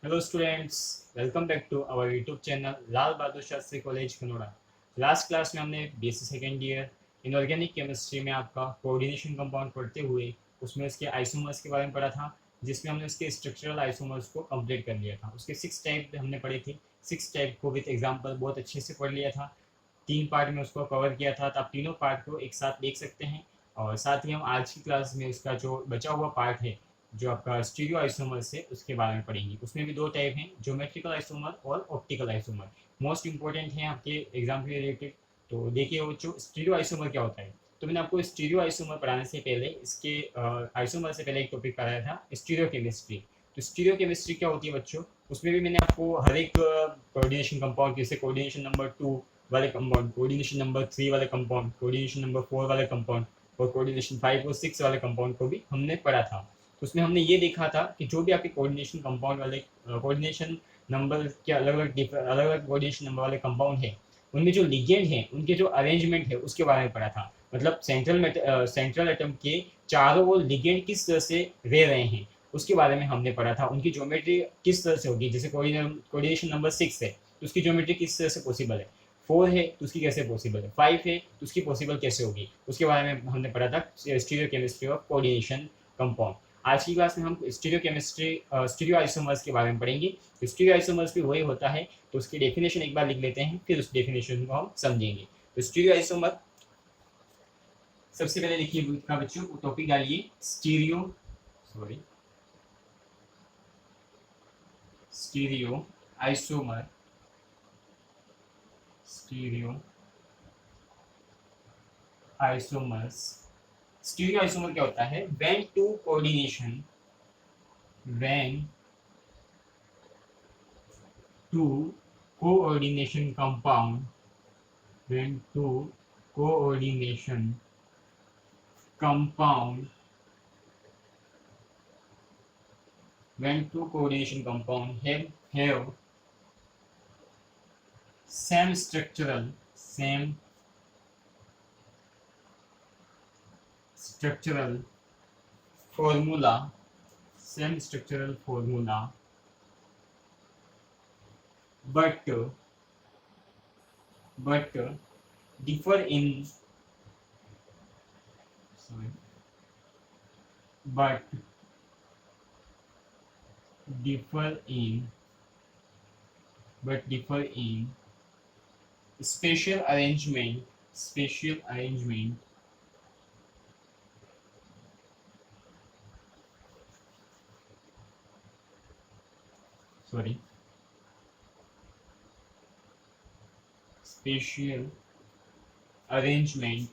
Hello students, welcome back to our YouTube channel Lal Bahadur Shastri college Kanoda. Last class में हमने BSc second year inorganic chemistry में आपका coordination compound पढ़ते हुए उसमें उसके आइसोमर्स के बारे में पढ़ा था, जिसमें हमने उसके स्ट्रक्चरल आइसोमर्स को कंप्लीट कर लिया था। उसके 6 टाइप हमने पढ़े थे। 6 टाइप को विद एग्जांपल बहुत अच्छे से पढ़ लिया था। 3 पार्ट में उसको कवर किया था, तो आप तीनों पार्ट को एक साथ देख सकते हैं। और साथ ही हम आज की क्लास में उसका जो बचा हुआ पार्ट है, जो आपका स्टीरियो आइसोमर है, उसके बारे में पढ़ेंगे। उसमें भी 2 टाइप हैं, ज्योमेट्रिकल आइसोमर और ऑप्टिकल आइसोमर। मोस्ट इंपॉर्टेंट है आपके एग्जाम के रिलेटेड। तो देखिए वो जो स्टीरियो आइसोमर क्या होता है। तो मैंने आपको स्टीरियो आइसोमर पढ़ाने से पहले इसके आइसोमर से पहले एक टॉपिक पढ़ाया था, स्टीरियो केमिस्ट्री। तो स्टीरियो केमिस्ट्री क्या होती है बच्चों, उसमें भी मैंने आपको हर एक कोऑर्डिनेशन कंपाउंड, जैसे कोऑर्डिनेशन नंबर 2 वाले कंपाउंड, कोऑर्डिनेशन नंबर 3 वाले कंपाउंड, कोऑर्डिनेशन नंबर 4 वाले कंपाउंड और कोऑर्डिनेशन 5 और 6 वाले कंपाउंड को भी हमने पढ़ा था। तो उसमें हमने ये देखा था कि जो भी आपके कोऑर्डिनेशन कंपाउंड वाले कोऑर्डिनेशन नंबर के अलग अलग कोऑर्डिनेशन नंबर वाले कंपाउंड है, उनमें जो लिगेंड है, उनके जो अरेंजमेंट है, उसके बारे में पढ़ा था। मतलब सेंट्रल एटम के चारों ओर लिगेंड किस तरह से रह रहे हैं, उसके बारे में हमने पढ़ा था। उनकी ज्योमेट्री किस तरह से होगी, जैसे कोऑर्डिनेशन नंबर 6 है तो उसकी ज्योमेट्री किस तरह से पॉसिबल है, 4 है तो उसकी कैसे पॉसिबल है, 5 है तो उसकी पॉसिबल कैसे होगी, उसके बारे में हमने पढ़ा था stereo chemistry of coordination compound. आज की क्लास में हम स्टीरियो केमिस्ट्री स्टीरियो आइसोमर्स के बारे में पढ़ेंगे। स्टीरियो आइसोमर्स भी वही होता है, तो उसकी डेफिनेशन एक बार लिख लेते हैं, फिर उस डेफिनेशन को हम समझेंगे। तो स्टीरियो आइसोमर, सबसे पहले लिखिए का बच्चों टॉपिक डालिए stereo isomer. Stereo isomers, stereo isomer क्या होता है, when two coordination, when two coordination compound, when two coordination compound when two coordination compound have same structural formula, same structural formula, but differ in but differ in spatial arrangement, sorry spatial arrangement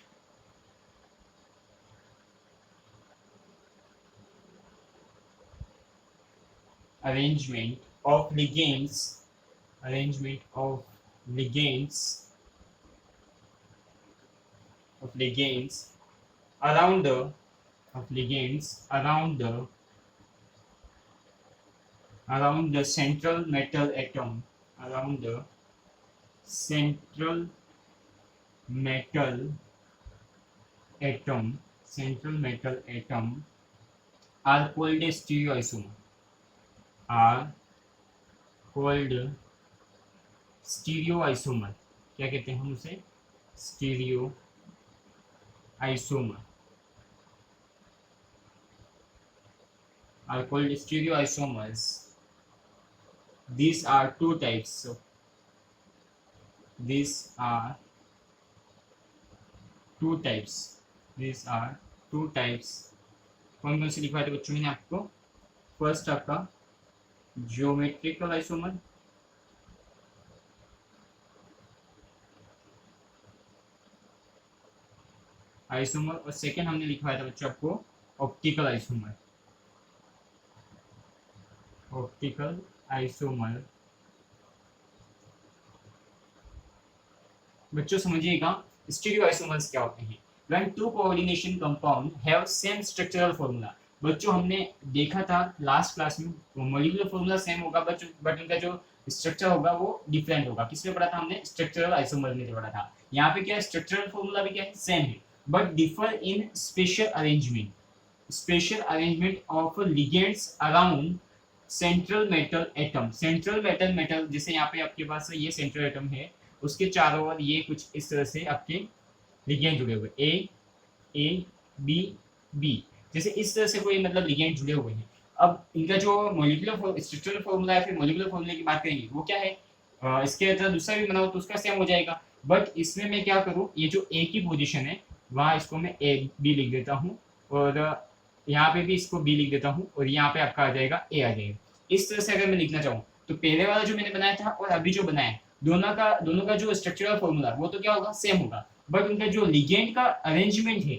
of ligands, around the central metal atom, around the central metal atom are called a stereoisomer, are called stereoisomer। क्या कहते हैं हम उसे, stereo isomer, are called stereoisomers. These are two types. These are two types. कौन कौन से लिखवाए थे बच्चों मैंने आपको। फर्स्ट आपका ज्योमेट्रिकल आइसोमर, और सेकेंड हमने लिखवाया था बच्चों आपको ऑप्टिकल आइसोमर। बच्चों समझिएगा स्टीरियो आइसोमर्स क्या होते हैं। When two coordination compound have same structural formula, बच्चों हमने देखा था लास्ट क्लास में मॉलिक्यूलर फॉर्मूला सेम होगा बट उनका जो स्ट्रक्चर होगा वो डिफरेंट होगा। किसमें पढ़ा था हमने, स्ट्रक्चरल आइसोमर में पढ़ा था। यहाँ पे क्या है, स्ट्रक्चरल फॉर्मूला भी क्या है, सेम है, but differ in special arrangement of ligands around central metal atom. Central metal metal जैसे यहाँ पे आपके पास ये सेंट्रल एटम है, उसके चारों ओर ये कुछ इस तरह से आपके लिगेंड जुड़े हुए, ए बी बी, जैसे इस तरह से कोई मतलब लिगेंड जुड़े हुए हैं। अब इनका जो मोलिकुलर स्ट्रक्चरल फॉर्मूला है, फिर मोलिकुलर फॉर्मूले की बात करेंगे, वो क्या है, इसके तरह दूसरा भी बनाओ तो उसका सेम हो जाएगा। बट इसमें मैं क्या करूँ, ये जो ए की पोजीशन है वहाँ इसको मैं ए बी लिख देता हूँ, और यहाँ पे भी इसको बी लिख देता हूँ, और यहाँ पे आपका आ जाएगा ए आ जाएगा। इस तरह से अगर मैं लिखना चाहूँ तो पहले वाला जो मैंने बनाया था और अभी जो बनाया है, दोनों का जो स्ट्रक्चरल फॉर्मूला वो तो क्या होगा, सेम होगा, बट उनका जो लिगेंड का अरेंजमेंट है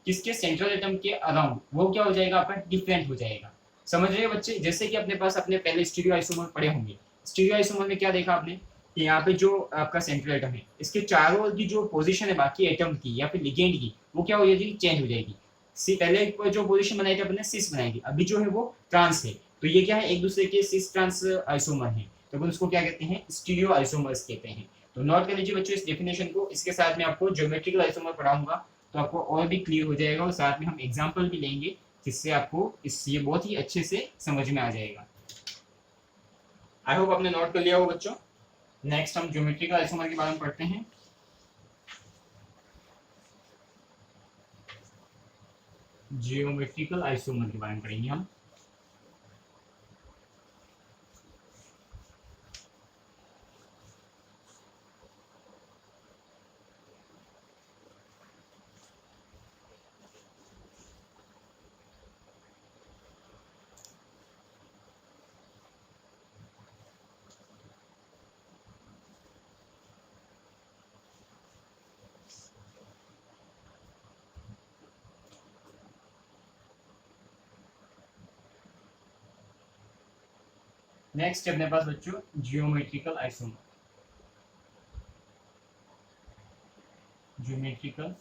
किसके, सेंट्रल एटम के अराउंड, वो क्या हो जाएगा आपका, डिफरेंट हो जाएगा। समझ रहे हो बच्चे, जैसे कि अपने पास अपने पहले स्टीरियो आइसोमर पड़े होंगे। स्टीरियो आइसोमर में क्या देखा आपने कि यहाँ पे जो आपका सेंट्रल एटम है, इसके चारों ओर की जो पोजीशन है बाकी एटम की या फिर लिगेंड की, वो क्या हो जाएगी, चेंज हो जाएगी। सी पहले जो पोजीशन बनाई थी अपने सिस बनाई थी, अभी जो है वो ट्रांस है। तो ये क्या है, एक दूसरे के सिस ट्रांस आइसोमर है, तो अपन उसको क्या कहते हैं, स्टीरियो आइसोमर्स कहते हैं। तो नोट कर लीजिए बच्चों इस डेफिनेशन को, इसके साथ में आपको ज्योमेट्रिकल आइसोमर पढ़ाऊंगा, तो आपको और भी क्लियर हो जाएगा, और साथ में हम एग्जाम्पल भी लेंगे जिससे आपको ये बहुत ही अच्छे से समझ में आ जाएगा। आई होप आपने नोट कर लिया हो बच्चों। नेक्स्ट हम ज्योमेट्रिकल आइसोमर के बारे में पढ़ते हैं। जियोमेट्रिकल आइसोमर के बारे में पढ़ेंगे हम। नेक्स्ट अपने पास बच्चों जियोमेट्रिकल आइसोमर। ज्योमेट्रिकल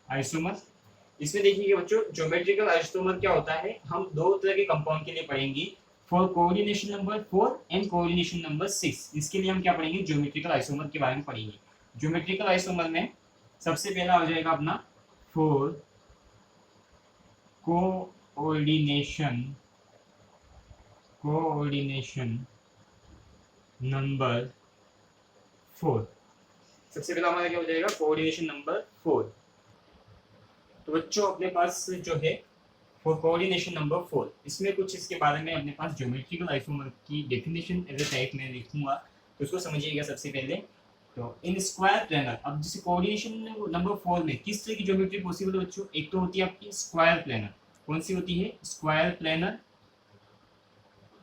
आइसोमर, इसमें देखिए बच्चों ज्योमेट्रिकल आइसोमर क्या होता है, हम दो तरह के कंपाउंड के लिए पढ़ेंगे, for coordination number 4 and coordination number 6। इसके लिए हम क्या पढ़ेंगे, ज्योमेट्रिकल आइसोमर के बारे में पढ़ेंगे। ज्योमेट्रिकल आइसोमर में सबसे पहला हो जाएगा अपना फॉर कोऑर्डिनेशन नंबर 4। सबसे पहला हमारा क्या हो जाएगा, कोऑर्डिनेशन नंबर 4। तो बच्चों अपने पास जो है फॉर कोऑर्डिनेशन नंबर 4, इसमें कुछ इसके बारे में अपने पास ज्योमेट्रिकल आइसोमर की डेफिनेशन एज टाइप में लिखूंगा, तो उसको समझिएगा सबसे पहले। तो इन स्क्वायर प्लेनर, अब जैसे कोऑर्डिनेशन नंबर 4 में किस तरह की ज्योमेट्री पॉसिबल है बच्चों, एक तो होती है आपकी स्क्वायर प्लेनर, कौन सी होती है, स्क्वायर प्लेनर,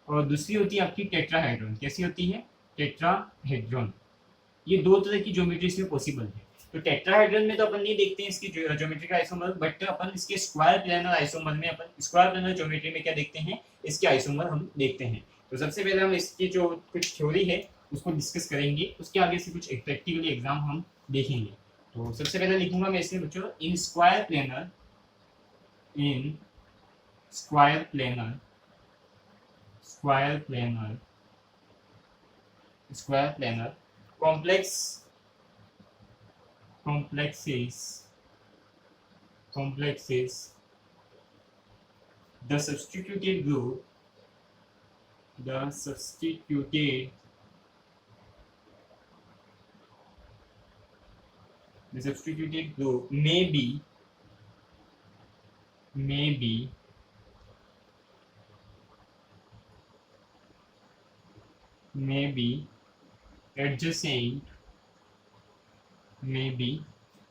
और दूसरी होती है आपकी टेट्राहेड्रॉन। कैसी होती है, टेट्राहेड्रॉन। ये दो तरह की ज्योमेट्री इसमें पॉसिबल है। तो टेट्राहेड्रन में तो अपन नहीं देखते हैं इसकी ज्योमेट्री का आइसोमर, बट अपन इसके स्क्वायर प्लेनर आइसोमर में, अपन स्क्वायर प्लेनर ज्योमेट्री में क्या देखते हैं, इसके आइसोमर हम देखते हैं। तो सबसे पहले हम इसकी जो कुछ थ्योरी है उसको डिस्कस करेंगे, उसके आगे से कुछ प्रैक्टिकली एग्जाम हम देखेंगे। तो सबसे पहले लिखूंगा मैं इसमें बच्चों, in square planar, in square planar, square planar, square planar complexes the substituted group may be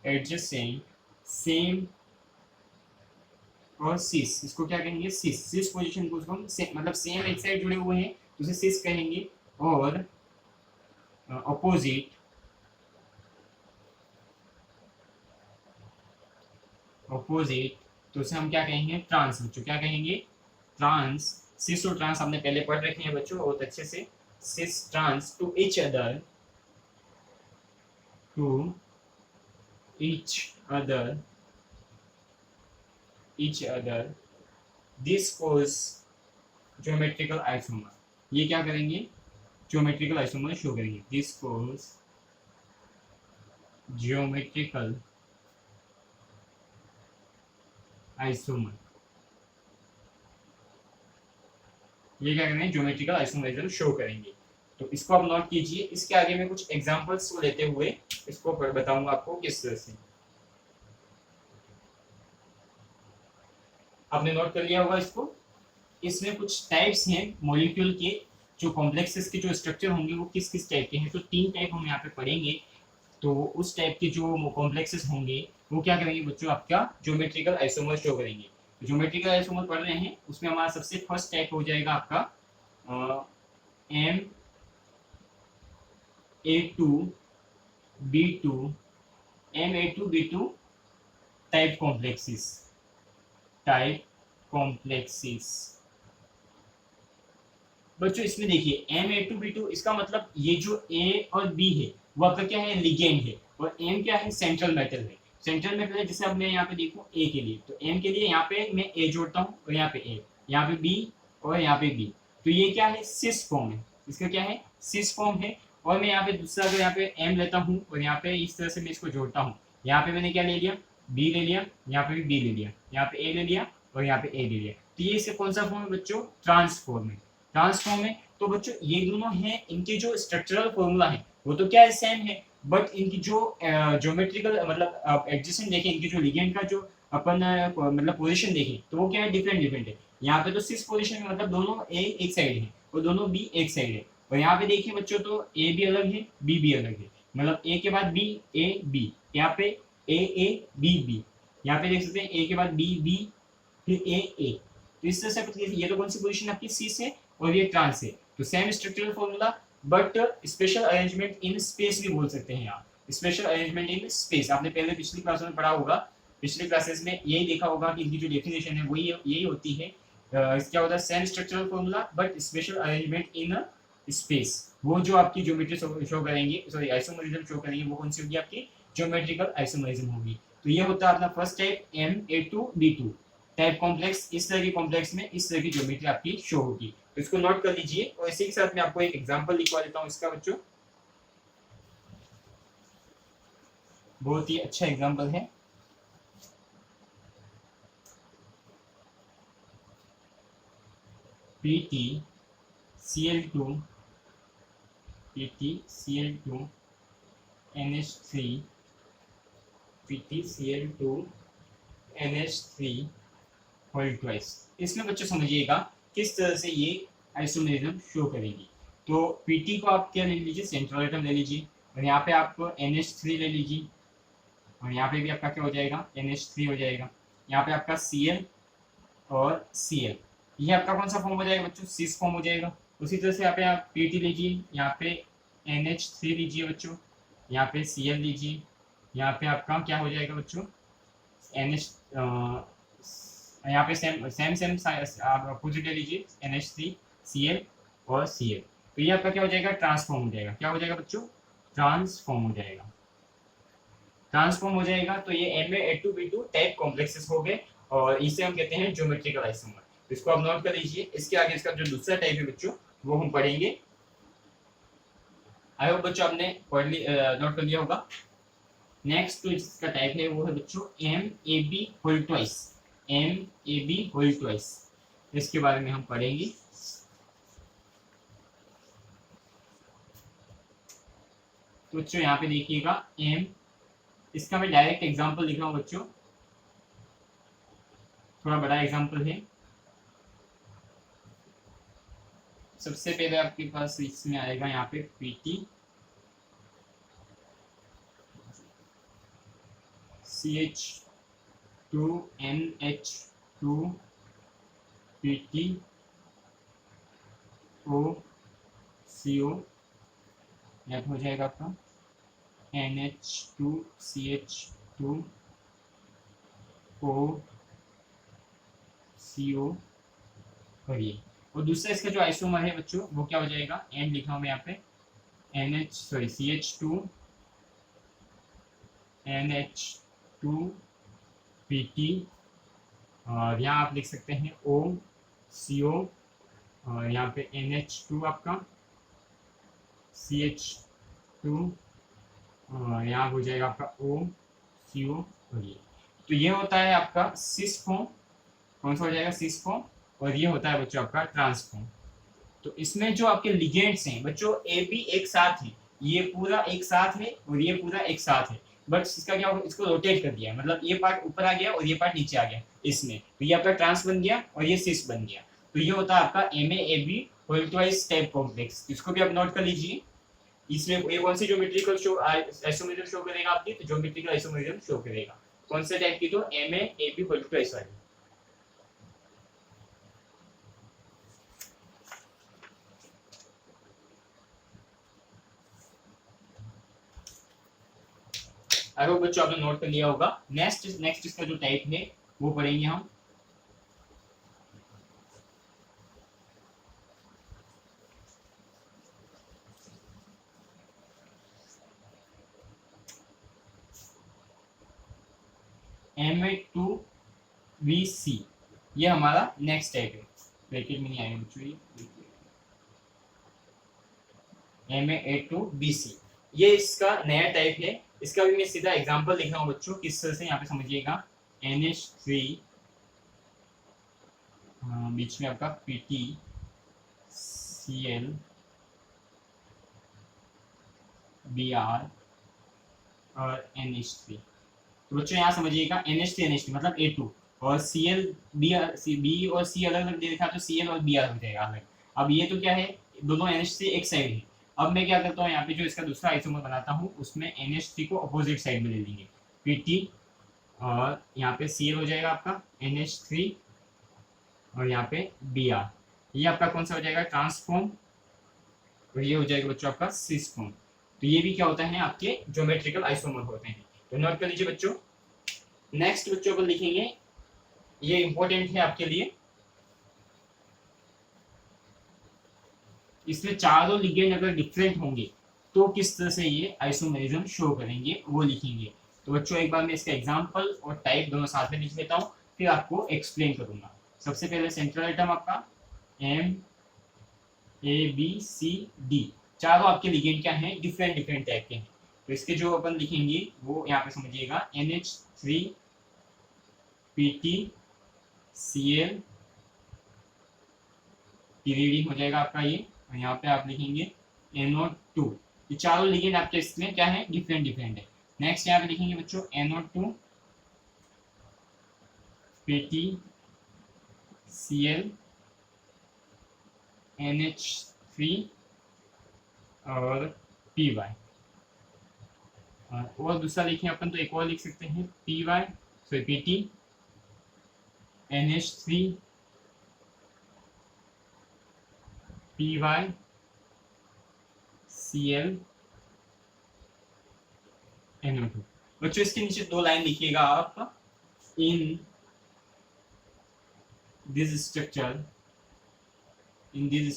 adjacent same और सिस, इसको क्या कहेंगे, सिस पोजीशन को उसको हम मतलब सेम एक साइड जुड़े हुए हैं तो उसे सिस कहेंगे, और अपोजिट तो उसे हम क्या कहेंगे, ट्रांस। बच्चों क्या कहेंगे, ट्रांस। सिस और ट्रांस आपने पहले पढ़ रखे हैं बच्चों बहुत अच्छे से। Cis trans to each other this cause geometrical isomer. ये क्या करेंगे, ज्योमेट्रिकल आइसोमर शो करेंगे, दिस कोज ज्योमेट्रिकल आइसोमर। ये क्या करेंगे, ज्योमेट्रिकल आइसोमरिज्म शो करेंगे। तो इसको आप नोट कीजिए। इसके आगे मैं कुछ एग्जांपल्स को लेते हुए इसको बताऊंगा आपको किस तरह से। आपने नोट कर लिया होगा इसको। इसमें कुछ टाइप्स हैं मॉलिक्यूल के, जो कॉम्प्लेक्सेस के जो स्ट्रक्चर होंगे वो किस किस टाइप के हैं, तो 3 टाइप हम यहाँ पे पढ़ेंगे। तो उस टाइप के जो कॉम्प्लेक्सेस होंगे वो क्या करेंगे बच्चों, आपका ज्योमेट्रिकल आइसोमर शो करेंगे। ज्योमेट्रिकल आइसोमर पढ़ रहे हैं, उसमें हमारा सबसे फर्स्ट टाइप हो जाएगा आपका MA2B2 MA2B2 type complexes, type complexes. बच्चों इसमें देखिए MA2B2, इसका मतलब ये जो A और B है वो आपका क्या है, लिगेंड है, और M क्या है, सेंट्रल मेटल है। सेंट्रल मेटल है, जैसे अब मैं यहाँ पे देखूँ A के लिए, तो M के लिए यहाँ पे मैं A जोड़ता हूँ, और यहाँ पे A, यहाँ पे B, और यहाँ पे B। तो ये क्या है, सिस फॉर्म है, इसका क्या है, सिस फॉर्म है। और मैं यहाँ पे दूसरा अगर यहाँ पे M लेता हूँ, और यहाँ पे इस तरह से मैं इसको जोड़ता हूँ, यहाँ पे मैंने क्या ले लिया, B ले लिया, यहाँ पे भी B ले लिया, यहाँ पे A ले लिया, और यहाँ पे A ले लिया। तो ये इसका कौन सा फॉर्म है बच्चों, ट्रांसफॉर्म है। ट्रांसफॉर्म है। तो बच्चों ये दोनों हैं, इनके जो स्ट्रक्चरल फॉर्मूला है वो तो क्या है, सेम है, बट इनकी जो ज्योमेट्रिकल मतलब एडजस्टमेंट देखें, इनकी जो लिगेंड का जो अपन मतलब पोजीशन देखें, तो वो क्या है, डिफरेंट डिफरेंट है। यहाँ पे तो सिक्स पोजीशन में मतलब दोनों ए एक साइड है और दोनों बी एक साइड है। और यहाँ पे देखिए बच्चों, तो ए भी अलग है, बी भी अलग है, मतलब ए के बाद बी, ए बी, यहाँ पे ए बी बी, यहाँ पे देख सकते हैं ए के बाद बी बी, फिर ए। तो इस तरह से ये तो कौन सी पोजीशन आपकी सी से, और ये ट्रांस है। तो same structural formula, but special arrangement in space भी बोल सकते हैं आप। स्पेशल अरेंजमेंट इन स्पेस आपने पहले पिछली क्लास में पढ़ा होगा, पिछली क्लासेस में यही देखा होगा कि इनकी जो डेफिनेशन है वही यही होती है। क्या होता है, same structural formula but special arrangement in space. वो जो आपकी ज्योमेट्री शो करेंगे, सॉरी आइसोमरिज्म शो करेंगे, वो कौन सी होगी, आपकी ज्योमेट्रिकल आइसोमरिज्म होगी। तो ये होता है अपना first type MA2B2 type complex. इस तरह की कॉम्प्लेक्स में इस तरह की ज्योमेट्री आपकी शो होगी। तो इसको नोट कर लीजिए, और इसी के साथ मैं आपको एक एग्जांपल लिखवा देता हूँ इसका बच्चों। बहुत ही अच्छा एग्जांपल है। PtCl2 NH3 PtCl2 whole twice. इसमें बच्चों समझिएगा किस तरह से ये आइसोमरिज्म शो करेगी। तो Pt को आप क्या ले लीजिए, सेंट्रल एटम ले लीजिए, और यहाँ पे आप NH3 ले लीजिए, और यहाँ पे भी आपका क्या हो जाएगा, NH3 हो जाएगा। यहाँ पे आपका Cl और Cl, ये आपका कौन सा फॉर्म हो जाएगा बच्चों, सिस फॉर्म हो जाएगा। उसी तरह से यहाँ पे आप Pt लीजिए, यहाँ पे NH3 लीजिए बच्चों, यहाँ पे Cl लीजिए, यहाँ पे आपका क्या हो जाएगा बच्चों, NH, यहाँ पे सेम सेम सेम आप अपोजिट ले लीजिए, NH3 Cl और Cl। तो ये आपका क्या हो जाएगा, ट्रांसफॉर्म हो जाएगा। क्या हो जाएगा बच्चों, ट्रांसफॉर्म हो जाएगा। ट्रांसफॉर्म हो जाएगा। तो ये MA2B2 टाइप कॉम्प्लेक्सेस हो गए, और इसे हम कहते हैं ज्योमेट्रिकल आइसोमर। तो इसको आप नोट कर लीजिए। इसके आगे इसका जो दूसरा टाइप है बच्चों, वो हम पढ़ेंगे। आई होप बच्चों आपने नोट कर लिया होगा। नेक्स्ट जो इसका टाइप है वो है बच्चों MAB whole twice. MAB whole twice, इसके बारे में हम पढ़ेंगे। तो बच्चों यहाँ पे देखिएगा M, इसका मैं डायरेक्ट एग्जांपल लिख रहा हूँ बच्चों, थोड़ा बड़ा एग्जांपल है। सबसे पहले आपके पास इसमें आएगा यहाँ पे Pt CH2NH2 Pt OCO, या हो जाएगा आपका NH2CH2 OCO करिए। और दूसरा इसका जो आइसोमर है बच्चों, वो क्या हो जाएगा, N लिखा हूँ मैं यहाँ पे, CH2 NH2 Pt, और यहाँ आप लिख सकते हैं OCO, और यहाँ पे NH2 आपका CH2, यहाँ हो जाएगा आपका OCO। तो ये होता है आपका सिस फॉर्म। कौन सा हो जाएगा, सिस फॉर्म। और ये होता है बच्चों आपका ट्रांसफॉर्म। तो इसमें जो आपके लिगेंड्स हैं बच्चों ए बी एक साथ है, ये पूरा एक साथ है और ये पूरा एक साथ है, बट इसका क्या होगा, इसको रोटेट कर दिया, मतलब ये पार्ट ऊपर आ गया और ये पार्ट नीचे आ गया इसमें, तो ये आपका ट्रांस बन गया और ये सिस बन गया। तो ये होता है आपका एम ए बी होल्टवाइज टाइप कॉम्प्लेक्स, इसको भी आप नोट कर लीजिए। इसमें ये कौन सी ज्योमेट्रिकल शो आइसोमेरिज्म शो करेगा आपकी, तो ज्योमेट्रिकल आइसोमेरिज्म शो करेगा कौन से टाइप की, तो एम ए बी होल्टवाइज वाली। आई होप बच्चों आपने नोट कर लिया होगा। नेक्स्ट इसका जो टाइप है वो पढ़ेंगे हम। Ma2VC ये हमारा नेक्स्ट टाइप है, ब्रैकेट में नहीं आएगा बच्चों ये, Ma2BC ये इसका नया टाइप है। इसका भी मैं सीधा एग्जांपल लिख रहा हूँ बच्चों, किस तरह से यहाँ पे समझिएगा। NH3 बीच में आपका PtCl Br और NH3। तो बच्चों यहाँ समझिएगा NH3 मतलब A2 और Cl B और C अलग अलग दे रखा तो Cl और Br हो जाएगा अलग। अब ये तो क्या है, दोनों NH3 एक साइड है। अब मैं क्या करता हूँ, यहाँ पे जो इसका दूसरा आइसोमर बनाता हूँ उसमें NH3 को अपोजिट साइड में ले लेंगे, Pt और यहाँ पे Cl हो जाएगा आपका NH3 और यहाँ पे Br। ये आपका कौन सा हो जाएगा, ट्रांसफॉर्म, और ये हो जाएगा बच्चों आपका सिस फॉर्म। तो ये भी क्या होता है, आपके ज्योमेट्रिकल आइसोमर होते हैं। तो नोट कर लीजिए बच्चों। नेक्स्ट बच्चों को लिखेंगे, ये इंपॉर्टेंट है आपके लिए, इसमें चारों लिगेंड अगर डिफरेंट होंगे तो किस तरह से ये आइसोमेरिज्म शो करेंगे वो लिखेंगे। तो बच्चों एक बार मैं इसका एग्जांपल और टाइप दोनों साथ में लिख लेता हूँ, फिर आपको एक्सप्लेन करूंगा। सबसे पहले सेंट्रल आइटम आपका MABCD, चारों आपके लिगेंड क्या हैं, डिफरेंट डिफरेंट टाइप के हैं। तो इसके जो अपन लिखेंगे वो यहाँ पे समझिएगा, NH3 PtCl pyridine हो जाएगा आपका ये, और यहाँ पे आप लिखेंगे NO2। ये चारों लिगेंड आपके इसमें क्या है, डिफरेंट डिफरेंट है। नेक्स्ट यहाँ पे लिखेंगे बच्चों NO2 PtCl NH3 और Py। और दूसरा लिखें अपन तो एक और लिख सकते हैं, Pt NH3 Py Cl NO2। बच्चों इसके नीचे दो लाइन लिखिएगा आप, in this structure in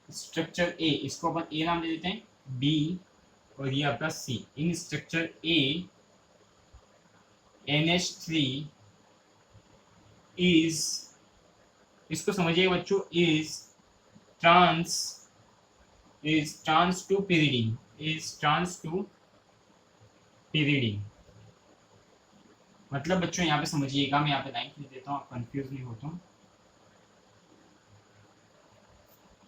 structure A, इसको अपन ए नाम दे देते हैं, बी और ये आपका सी। इन स्ट्रक्चर ए NH3 इज, इसको समझिएगा बच्चों, इज ट्रांस टू pyridine, मतलब बच्चों यहाँ पे समझिएगा, मैं यहाँ पे लाइन लिख देता हूँ, आप कंफ्यूज नहीं होता हूँ।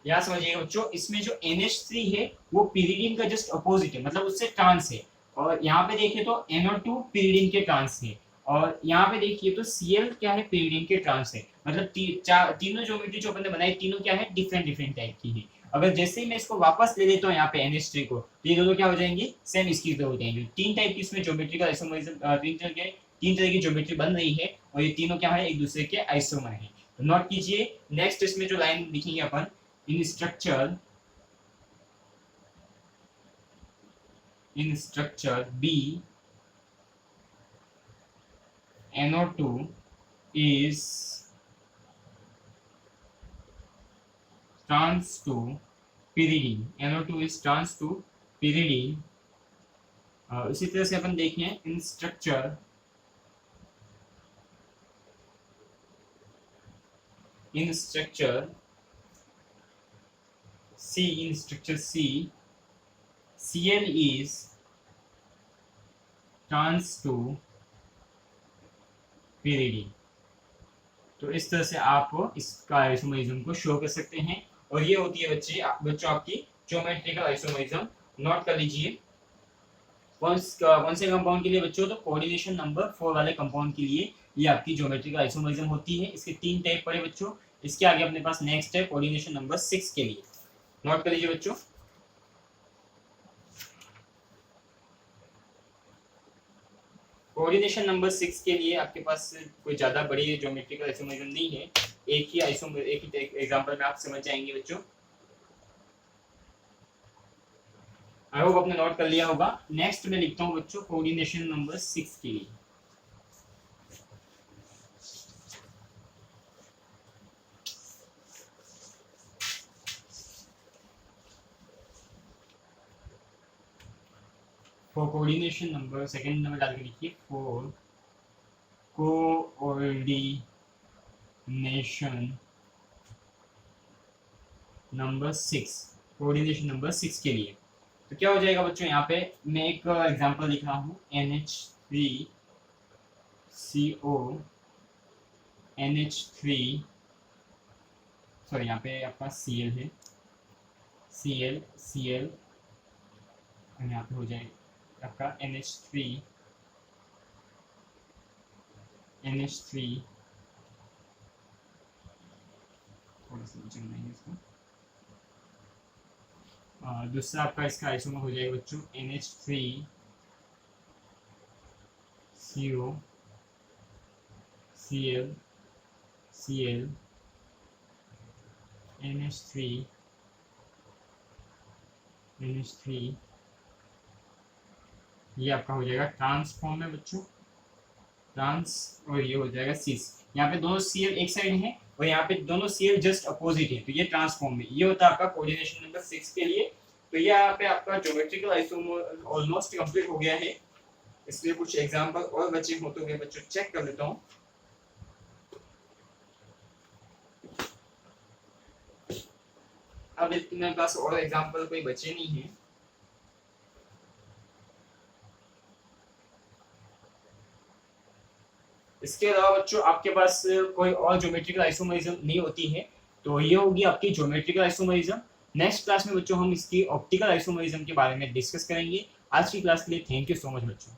यहाँ समझिएगा बच्चों, इसमें जो NH3 है वो pyridine का जस्ट अपोजिट है, मतलब उससे ट्रांस है। और यहाँ पे देखिए तो NO2 pyridine के ट्रांस है, और यहाँ पे देखिए तो Cl क्या है, pyridine के ट्रांस है। मतलब तीनों ज्योमेट्री जो अपन ने बनाई, तीनों क्या है, डिफरेंट डिफरेंट टाइप की है। अगर जैसे ही मैं इसको वापस ले लेता हूँ यहाँ पे NH3 को, तो ये दोनों क्या हो जाएंगे, सेम इसकी तरह हो जाएंगे। तीन टाइप की इसमें ज्योमेट्रिकल आइसोमरिज्म, तीन तरह की ज्योमेट्री बन रही है, और ये तीनों क्या है, एक दूसरे के आइसोमर है। तो नोट कीजिए। नेक्स्ट इसमें जो लाइन लिखेंगे अपन, in structure B, NO2 is trans to pyridine, NO2 is trans to pyridine। इसी तरह से अपन देखें, इन structure C, in structure C, Cl is trans to period. तो इस तरह से आप इसका आइसोमरिज्म को शो कर सकते हैं। और ये होती है बच्चों आपकी ज्योमेट्रिकल आइसोमरिज्म। नोट कर लीजिए कौन से कंपाउंड के लिए बच्चों, तो कोऑर्डिनेशन नंबर 4 वाले कंपाउंड के लिए ये आपकी ज्योमेट्रिकल आइसोमरिज्म होती है। इसके 3 टाइप पड़े बच्चों। इसके आगे अपने पास नेक्स्ट है कोऑर्डिनेशन नंबर 6 के लिए। नोट कर लीजिए बच्चों, कोऑर्डिनेशन नंबर 6 के लिए आपके पास कोई ज्यादा बड़ी ज्योमेट्रिकल आइसोमरिज्म नहीं है। एक ही एग्जांपल में आप समझ जाएंगे बच्चों। आई होप आपने नोट कर लिया होगा। नेक्स्ट मैं लिखता हूँ बच्चों कोऑर्डिनेशन नंबर 6 के लिए। For coordination number, second number डाल के लिखिए, for coordination number 6, coordination number 6 के लिए। तो क्या हो जाएगा बच्चों, यहाँ पे मैं एक एग्जांपल लिख रहा हूँ, NH3CO NH3, सॉरी यहाँ पे आपका Cl है, Cl और यहाँ पे हो जाएगा आपका NH3 थोड़ा सा जमना है इसको। दूसरा आपका इसका आइसोमर हो जाएगा बच्चों NH3CO Cl NH3 ये आपका हो जाएगा ट्रांसफॉर्म में बच्चों, ट्रांस, और ये हो जाएगा सिस। यहाँ पे दोनों Cl एक साइड है और यहाँ पे दोनों Cl जस्ट अपोजिट है, तो ये ट्रांसफॉर्म में। ये होता है आपका कोऑर्डिनेशन नंबर 6 के लिए। तो ये यहाँ पे आपका ज्योमेट्रिकल आइसोमर ऑलमोस्ट कंप्लीट हो गया है। इसलिए कुछ एग्जांपल और बचे हो तो मैं बच्चों चेक कर लेता हूँ। अब मेरे पास और एग्जांपल कोई बचे नहीं है। इसके अलावा बच्चों आपके पास कोई और ज्योमेट्रिकल आइसोमरिज्म नहीं होती है, तो ये होगी आपकी ज्योमेट्रिकल आइसोमरिज्म। नेक्स्ट क्लास में बच्चों हम इसकी ऑप्टिकल आइसोमरिज्म के बारे में डिस्कस करेंगे। आज की क्लास के लिए थैंक यू सो मच बच्चों।